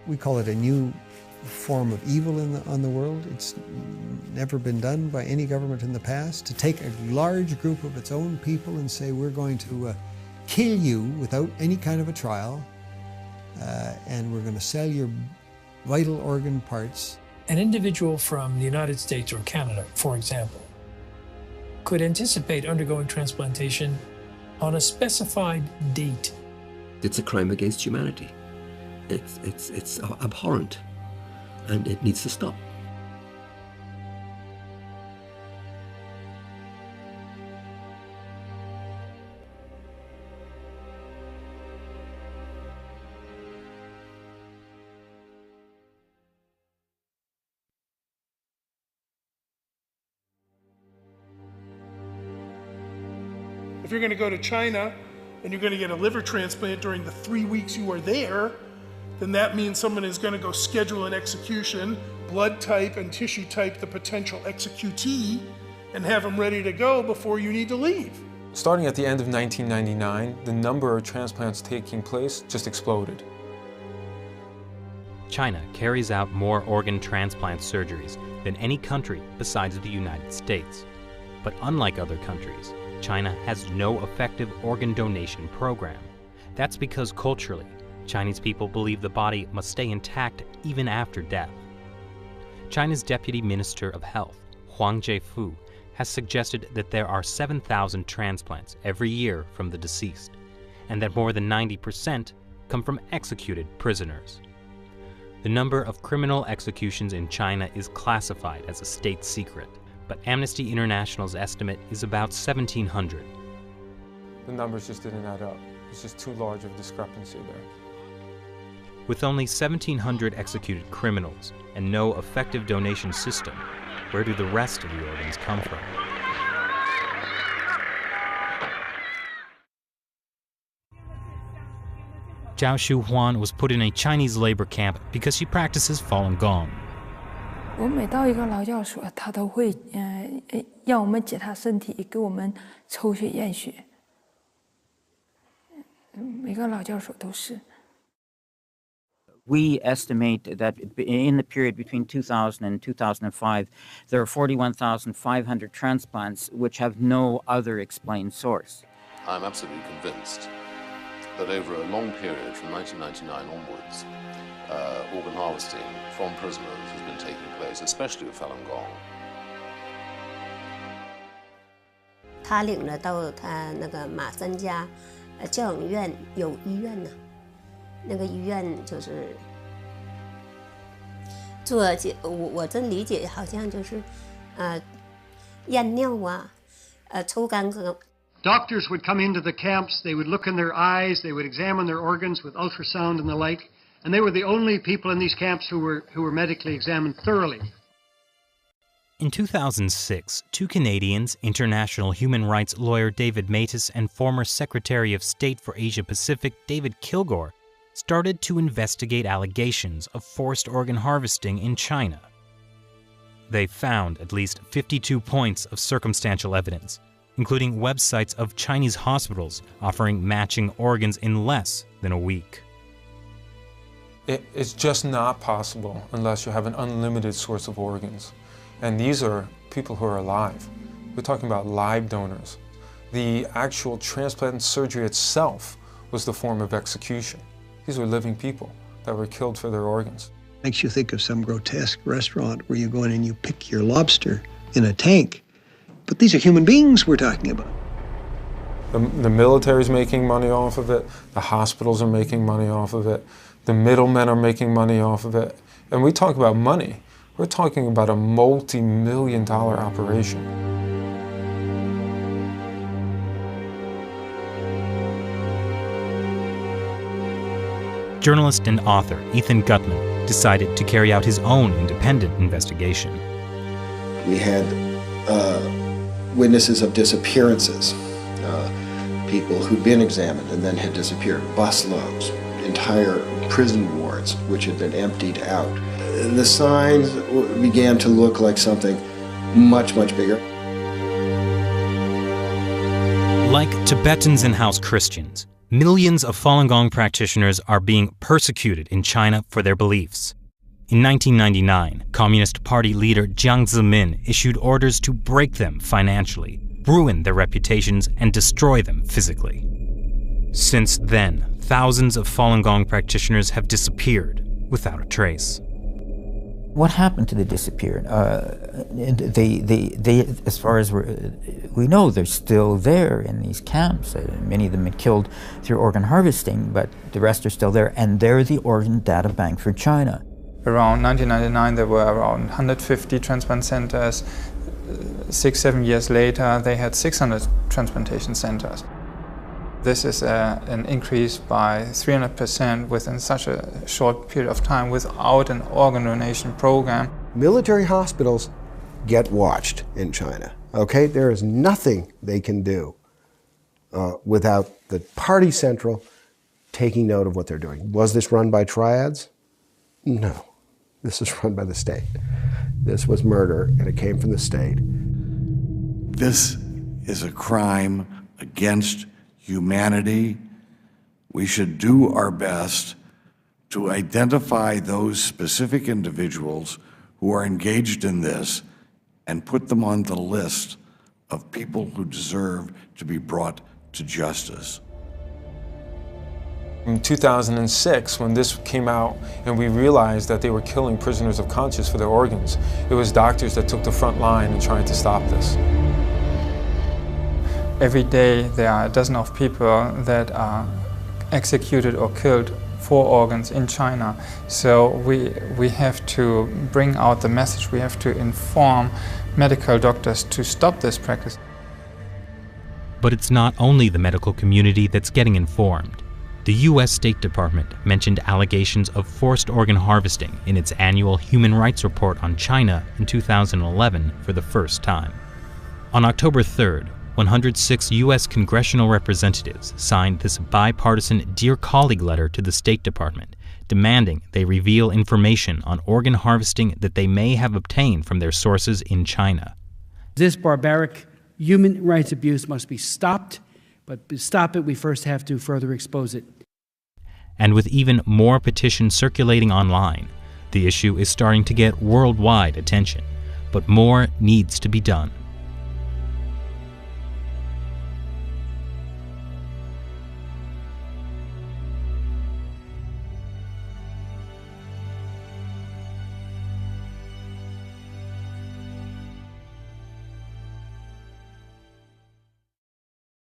we call it a new form of evil on the world. It's never been done by any government in the past, to take a large group of its own people and say, we're going to kill you without any kind of a trial, and we're going to sell your vital organ parts. An individual from the United States or Canada, for example, could anticipate undergoing transplantation on a specified date. It's a crime against humanity. It's abhorrent, and it needs to stop. If you're going to go to China and you're going to get a liver transplant during the 3 weeks you are there, then that means someone is going to go schedule an execution, blood type and tissue type the potential executee, and have them ready to go before you need to leave. Starting at the end of 1999, the number of transplants taking place just exploded. China carries out more organ transplant surgeries than any country besides the United States. But unlike other countries, China has no effective organ donation program. That's because culturally, Chinese people believe the body must stay intact even after death. China's Deputy Minister of Health, Huang Zhefu, has suggested that there are 7,000 transplants every year from the deceased, and that more than 90% come from executed prisoners. The number of criminal executions in China is classified as a state secret, but Amnesty International's estimate is about 1,700. The numbers just didn't add up. It's just too large of a discrepancy there. With only 1,700 executed criminals and no effective donation system, where do the rest of the organs come from? Zhao Shuhuan was put in a Chinese labor camp because she practices Falun Gong. 我每到一个劳教所，他都会让我们检查身体，给我们抽血验血。每个劳教所都是。 We estimate that in the period between 2000 and 2005, there are 41,500 transplants which have no other explained source. I'm absolutely convinced that over a long period from 1999 onwards, organ harvesting from prisoners has been taking place, especially with Falun Gong. 他领了到他那个马三家教养院有医院呢，那个医院就是做我真理解好像就是验尿啊，抽干戈。 Doctors would come into the camps, they would look in their eyes, they would examine their organs with ultrasound and the like, and they were the only people in these camps who were medically examined thoroughly. In 2006, two Canadians, international human rights lawyer David Matas and former Secretary of State for Asia-Pacific David Kilgore, started to investigate allegations of forced organ harvesting in China. They found at least 52 points of circumstantial evidence, including websites of Chinese hospitals offering matching organs in less than a week. It's just not possible unless you have an unlimited source of organs. And these are people who are alive. We're talking about live donors. The actual transplant surgery itself was the form of execution. These were living people that were killed for their organs. Makes you think of some grotesque restaurant where you go in and you pick your lobster in a tank. But these are human beings we're talking about. The military's making money off of it. The hospitals are making money off of it. The middlemen are making money off of it. And we talk about money. We're talking about a multi-million-dollar operation. Journalist and author Ethan Gutman decided to carry out his own independent investigation. We had witnesses of disappearances, people who'd been examined and then had disappeared, busloads, entire prison wards which had been emptied out. The signs began to look like something much, much bigger. Like Tibetans and house Christians, Millions of Falun Gong practitioners are being persecuted in China for their beliefs. In 1999, Communist Party leader Jiang Zemin issued orders to break them financially, ruin their reputations, and destroy them physically. Since then, thousands of Falun Gong practitioners have disappeared without a trace. What happened to the disappeared? They, as far as we know, they're still there in these camps. Many of them had killed through organ harvesting, but the rest are still there, and they're the organ data bank for China. Around 1999, there were around 150 transplant centers. 6-7 years later, they had 600 transplantation centers. This is an increase by 300% within such a short period of time without an organ donation program. Military hospitals get watched in China, okay? There is nothing they can do without the party central taking note of what they're doing. Was this run by triads? No. This is run by the state. This was murder, and it came from the state. This is a crime against humanity. We should do our best to identify those specific individuals who are engaged in this and put them on the list of people who deserve to be brought to justice. In 2006, when this came out and we realized that they were killing prisoners of conscience for their organs, it was doctors that took the front line in trying to stop this. Every day there are a dozen of people that are executed or killed for organs in China. So we have to bring out the message, we have to inform medical doctors to stop this practice. But it's not only the medical community that's getting informed. The U.S. State Department mentioned allegations of forced organ harvesting in its annual Human Rights Report on China in 2011 for the first time. On October 3rd, 106 U.S. congressional representatives signed this bipartisan Dear Colleague letter to the State Department, demanding they reveal information on organ harvesting that they may have obtained from their sources in China. This barbaric human rights abuse must be stopped, but to stop it, we first have to further expose it. And with even more petitions circulating online, the issue is starting to get worldwide attention, but more needs to be done.